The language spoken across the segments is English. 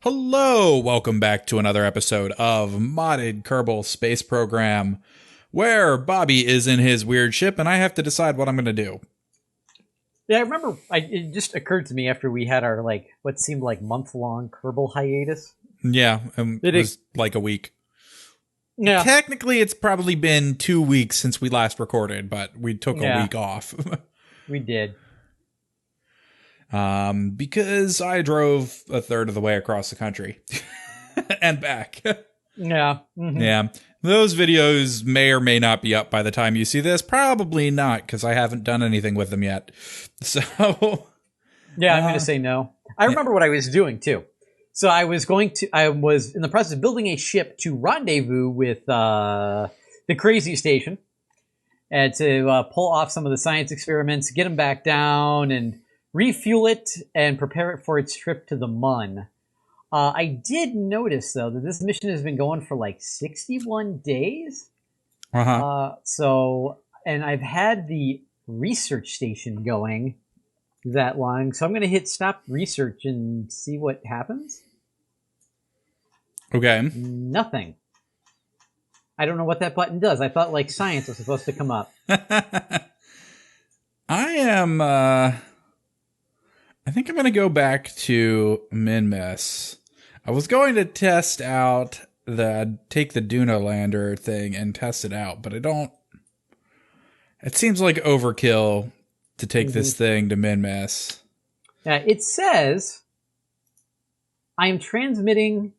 Hello, welcome back to another episode of Modded Kerbal Space Program, where Bobby is in his weird ship and I have to decide what I'm going to do. Yeah, I remember it just occurred to me after we had our, what seemed like month-long Kerbal hiatus. Yeah, it was like a week. Yeah. Technically, it's probably been 2 weeks since we last recorded, but we took a week off. We did. Because I drove a third of the way across the country and back. Yeah. Mm-hmm. Yeah. Those videos may or may not be up by the time you see this. Probably not, because I haven't done anything with them yet. So. Yeah, I'm going to say no. I remember what I was doing, too. So I was in the process of building a ship to rendezvous with the Crazy Station and to pull off some of the science experiments, get them back down, and refuel it and prepare it for its trip to the Mun. I did notice, though, that this mission has been going for like 61 days. And I've had the research station going that long, so I'm going to hit stop research and see what happens. Okay. Nothing. I don't know what that button does. I thought like science was supposed to come up. I think I'm going to go back to Minmus. I was going to test out take the Duna lander thing and test it out, but it seems like overkill to take this thing to Minmus. Yeah, it says I am transmitting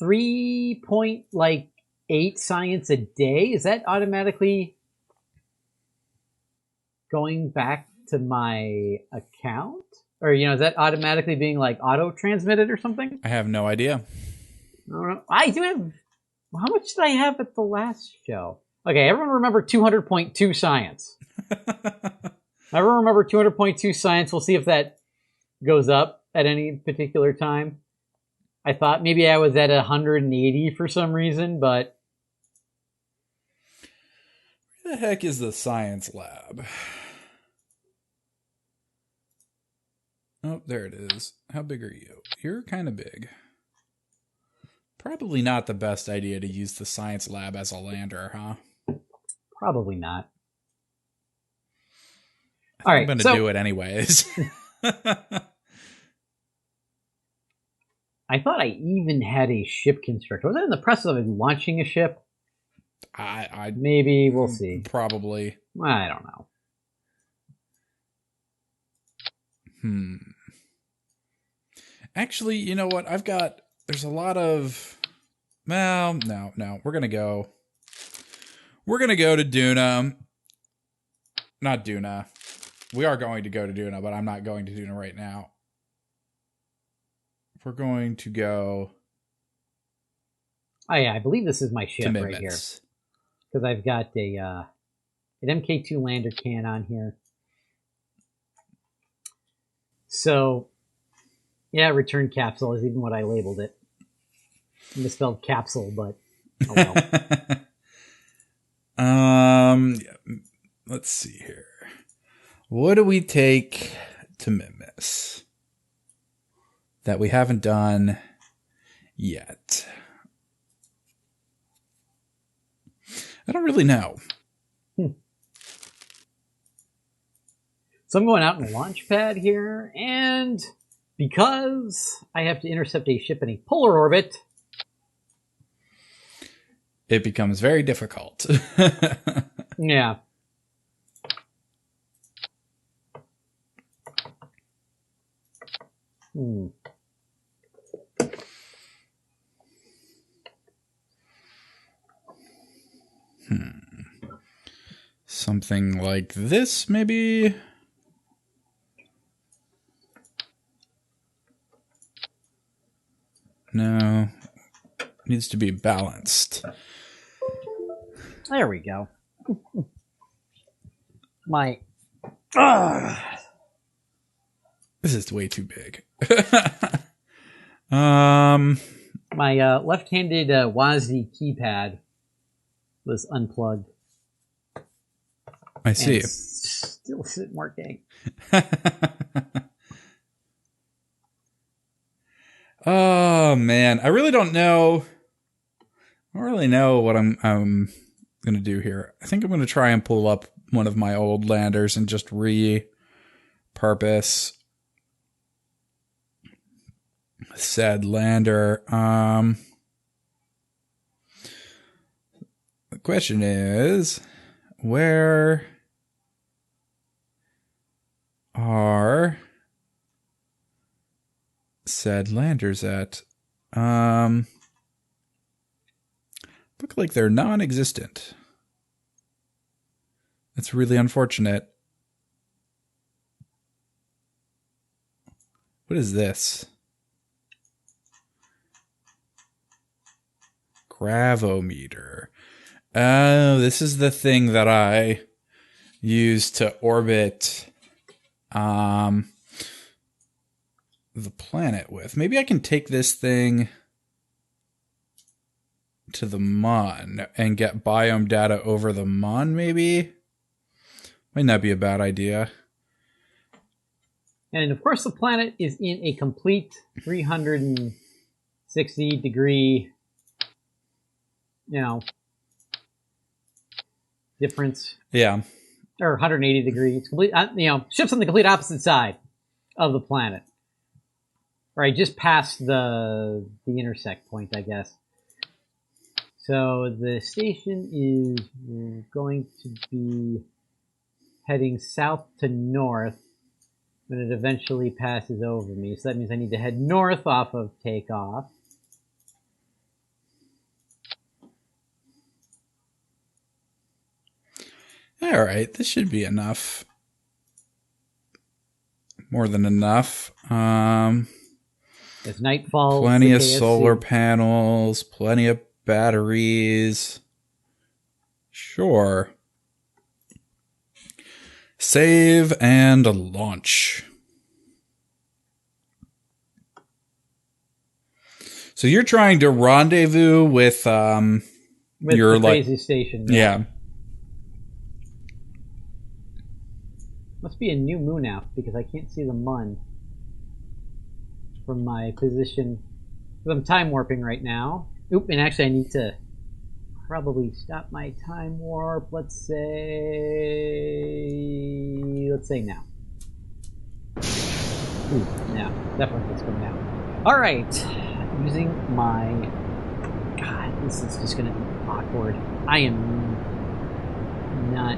3.8 science a day. Is that automatically going back to my account? Or, is that automatically being, auto-transmitted or something? I have no idea. I don't know. I do have... How much did I have at the last show? Okay, everyone remember 200.2 science. Everyone remember 200.2 science. We'll see if that goes up at any particular time. I thought maybe I was at 180 for some reason, but... Where the heck is the science lab? Oh, there it is. How big are you? You're kind of big. Probably not the best idea to use the science lab as a lander, huh? Probably not. All right, I'm going to do it anyways. I thought I even had a ship constructor. Was I in the process of launching a ship? Maybe we'll see. Probably. I don't know. Actually, you know what? There's a lot of... Well, no. We're going to go to Duna. Not Duna. We are going to go to Duna, but I'm not going to Duna right now. We're going to go... Oh, yeah, I believe this is my ship right here. Because I've got an MK2 lander can on here. So... Yeah, return capsule is even what I labeled it. Misspelled capsule, but oh well. Let's see here. What do we take to Minmus that we haven't done yet? I don't really know. So I'm going out in the launch pad here, and... because I have to intercept a ship in a polar orbit, it becomes very difficult. Yeah. Something like this, maybe? No, needs to be balanced. There we go. This is way too big. My left-handed WASD keypad was unplugged. I see. Still isn't working. Oh, Oh man, I really don't know. I don't really know what I'm going to do here. I think I'm going to try and pull up one of my old landers and just repurpose said lander. The question is, where are said landers at? Look like they're non-existent. That's really unfortunate. What is this? Gravometer. Oh, this is the thing that I use to orbit the planet with. Maybe I can take this thing to the Mun and get biome data over the Mun, maybe? Might not be a bad idea. And of course, the planet is in a complete 360 degree, difference. Yeah. Or 180 degrees. It's complete, ship's on the complete opposite side of the planet. Right, just past the intersect point, I guess. So the station is going to be heading south to north when it eventually passes over me. So that means I need to head north off of takeoff. All right, this should be enough. More than enough. As night falls, plenty of solar panels, plenty of batteries. Sure. Save and launch. So you're trying to rendezvous with your the crazy station. Yeah. Must be a new moon out because I can't see the Mun from my position. Because I'm time warping right now. Oop, and actually I need to probably stop my time warp. Let's say now. Ooh, yeah, definitely it's going down. All right, using my. God, this is just going to be awkward. I am not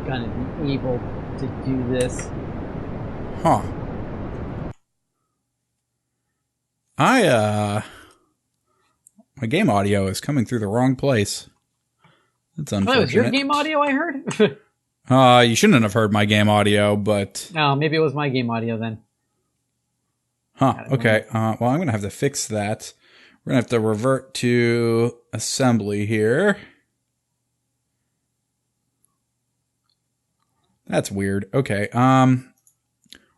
going to be able to do this. Huh. My game audio is coming through the wrong place. That's unfortunate. Oh, it was your game audio I heard? You shouldn't have heard my game audio, but... No, maybe it was my game audio then. Huh, okay. Well, I'm going to have to fix that. We're going to have to revert to assembly here. That's weird. Okay.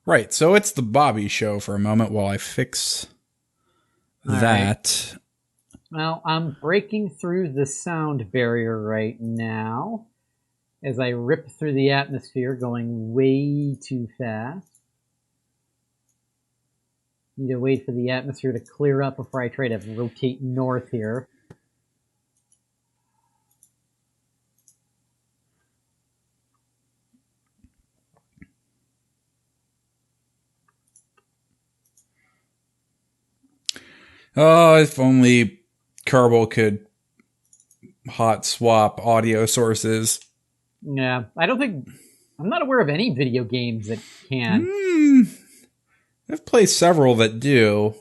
Right, so it's the Bobby show for a moment while I fix that. Right. Well, I'm breaking through the sound barrier right now as I rip through the atmosphere going way too fast. Need to wait for the atmosphere to clear up before I try to rotate north here. Oh, if only Kerbal could hot swap audio sources. Yeah, I'm not aware of any video games that can. I've played several that do.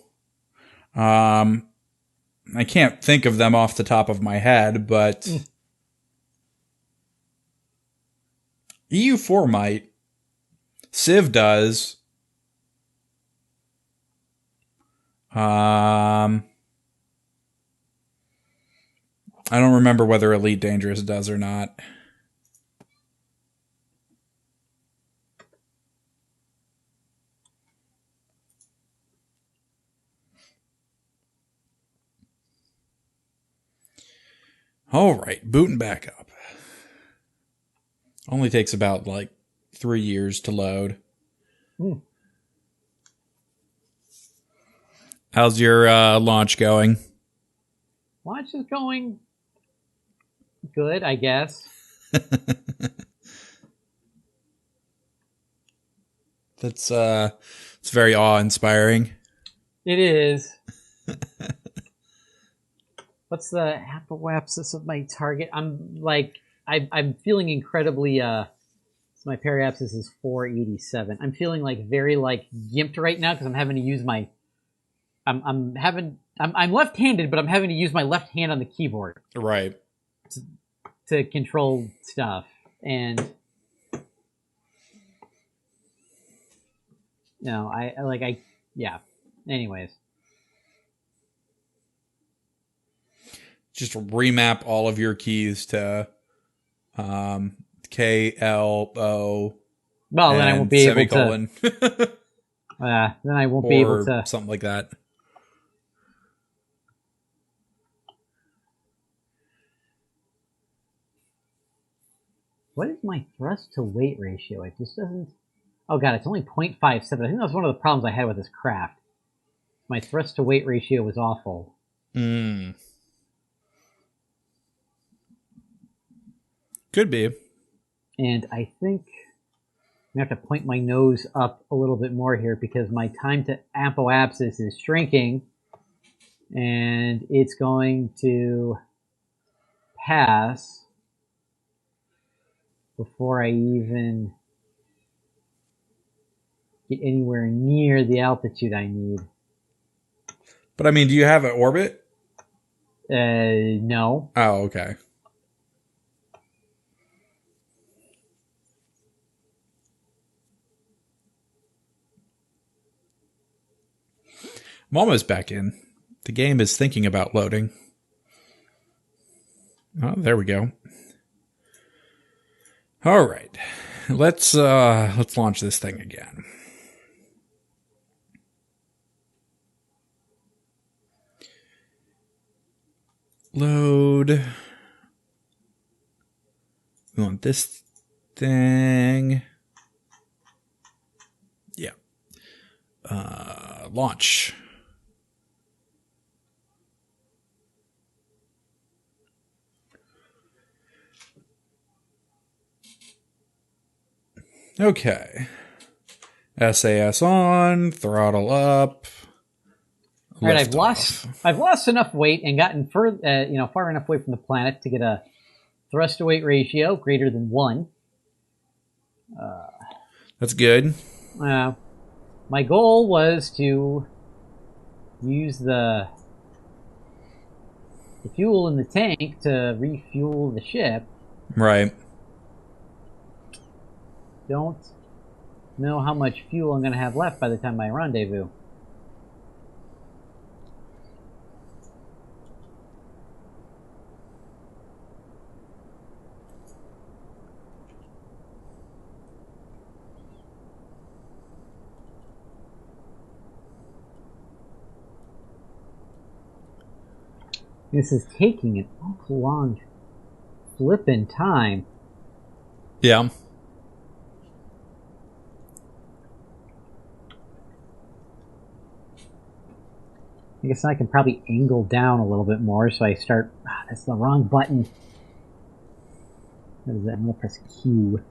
I can't think of them off the top of my head, but EU4 might. Civ does. I don't remember whether Elite Dangerous does or not. All right, booting back up. Only takes about 3 years to load. How's your launch going? Launch is going good, I guess. That's it's very awe-inspiring. It is. What's the apoapsis of my target? I'm feeling incredibly so my periapsis is 487. I'm feeling like very like gimped right now because I'm having to use my I'm left-handed, but I'm having to use my left hand on the keyboard. Right. To control stuff. And no, yeah. Anyways. Just remap all of your keys to K, L, O. Well, then I won't be semicolon. able to. Then I won't be able to. Something like that. What is my thrust to weight ratio? It just doesn't. Oh god, it's only 0.57. I think that was one of the problems I had with this craft. My thrust to weight ratio was awful. Could be. And I think I'm going to have to point my nose up a little bit more here because my time to apoapsis is shrinking. And it's going to pass before I even get anywhere near the altitude I need. But I mean, do you have an orbit? No. Oh, okay. I'm almost back in. The game is thinking about loading. Oh, there we go. All right. Let's launch this thing again. Load. We want this thing. Yeah. Launch. Okay. SAS on, throttle up. All right, I've lost enough weight and gotten far enough away from the planet to get a thrust to weight ratio greater than 1. That's good. My goal was to use the fuel in the tank to refuel the ship. Right. Don't know how much fuel I'm going to have left by the time I rendezvous. This is taking an awful long flippin' time. Yeah. I guess I can probably angle down a little bit more so I start... that's the wrong button. What is that? I'm going to press Q.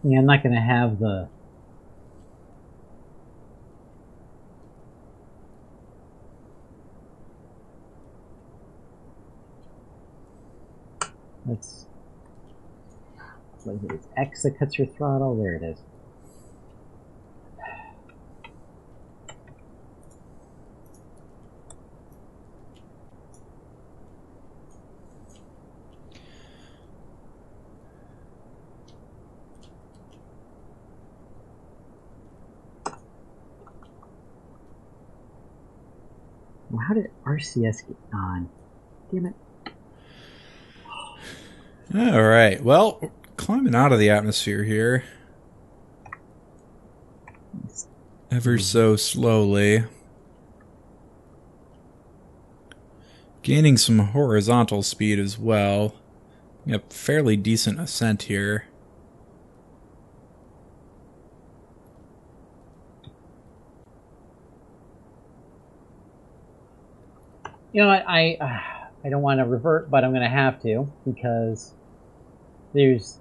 Yeah, I'm not going to have the... Let's... what is it? It's X that cuts your throttle? There it is. Well, how did RCS get on? Damn it. All right. Well, we're climbing out of the atmosphere here. Ever so slowly. Gaining some horizontal speed as well. Yep, fairly decent ascent here. You know what? I don't want to revert, but I'm going to have to, because there's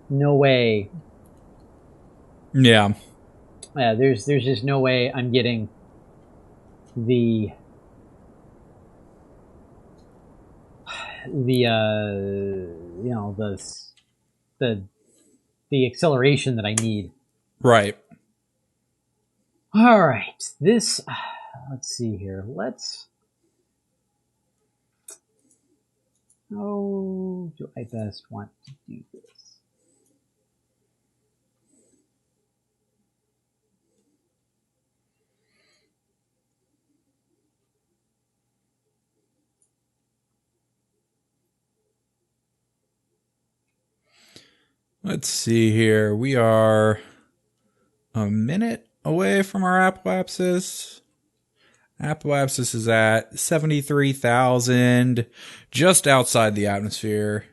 no way. Yeah. Yeah, there's just no way I'm getting the you know, the acceleration that I need. Right. All right, this. Let's see here. How do I best want to do this? Let's see here. We are a minute away from our apoapsis. Apoapsis is at 73,000, just outside the atmosphere.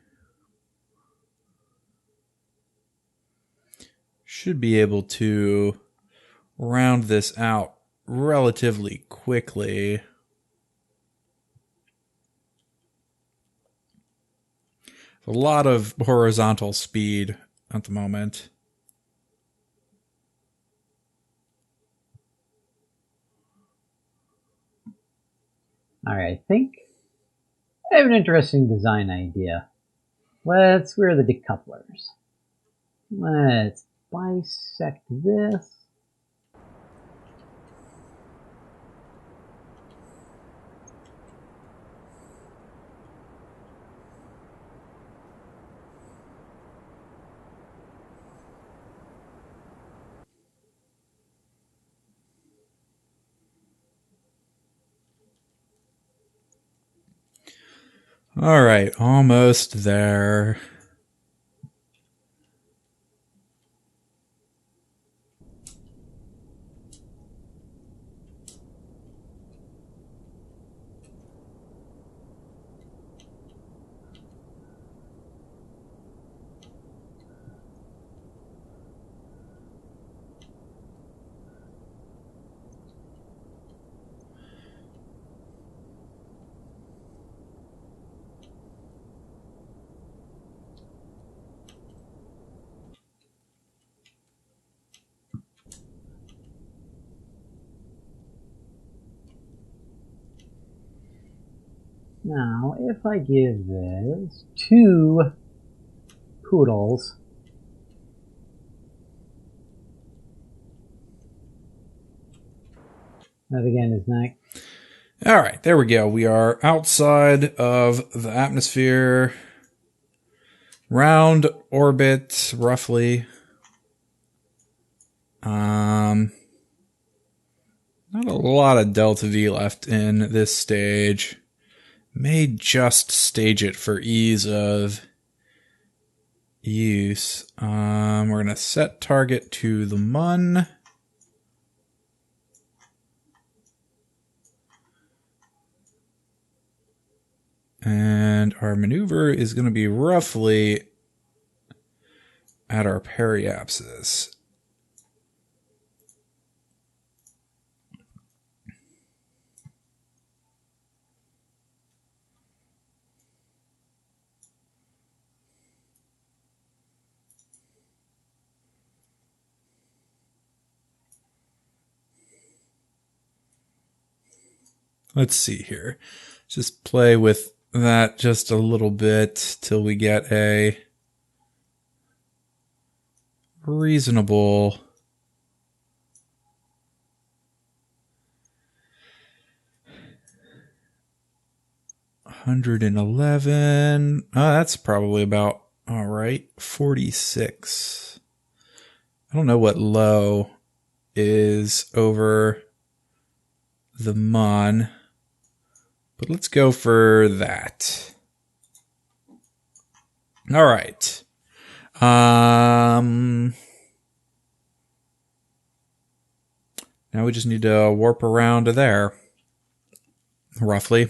Should be able to round this out relatively quickly. A lot of horizontal speed at the moment. All right, I think I have an interesting design idea. Where are the decouplers? Let's bisect this. All right, almost there. Now, if I give this 2 poodles, that again is not. All right, there we go. We are outside of the atmosphere. Round orbit, roughly. Not a lot of delta V left in this stage. May just stage it for ease of use. We're going to set target to the Mun. And our maneuver is going to be roughly at our periapsis. Let's see here. Just play with that just a little bit till we get a reasonable $111. That's probably about all right. 46. I don't know what low is over the Mun, but let's go for that. All right. Now we just need to warp around to there, roughly.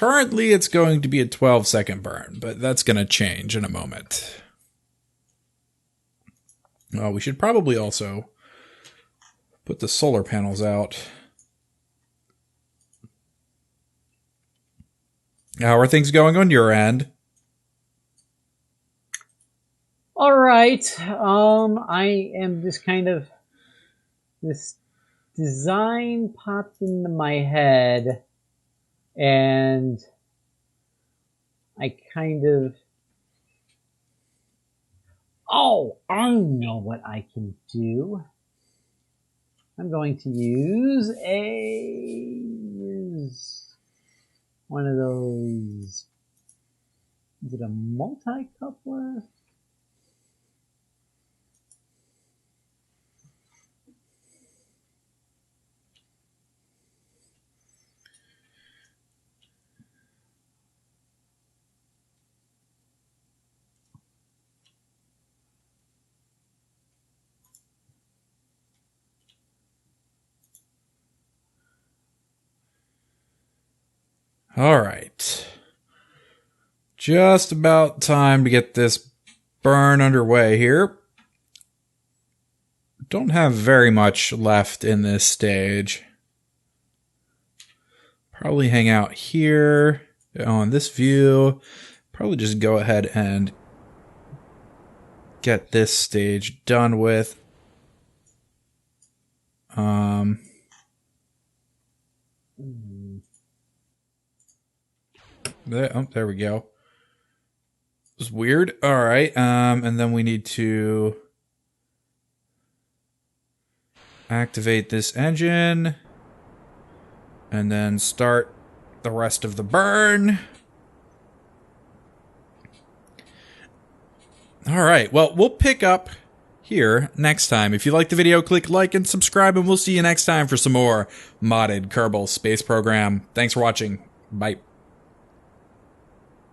Currently, it's going to be a 12-second burn, but that's going to change in a moment. Well, we should probably also put the solar panels out. How are things going on your end? All right. I am just kind of, this design popped into my head, and I kind of, I know what I can do. I'm going to use one of those, is it a multi-coupler? All right. Just about time to get this burn underway here. Don't have very much left in this stage. Probably hang out here on this view. Probably just go ahead and get this stage done with. There we go. It was weird. All right. And then we need to activate this engine and then start the rest of the burn. All right. Well, we'll pick up here next time. If you like the video, click like and subscribe, and we'll see you next time for some more modded Kerbal Space Program. Thanks for watching. Bye.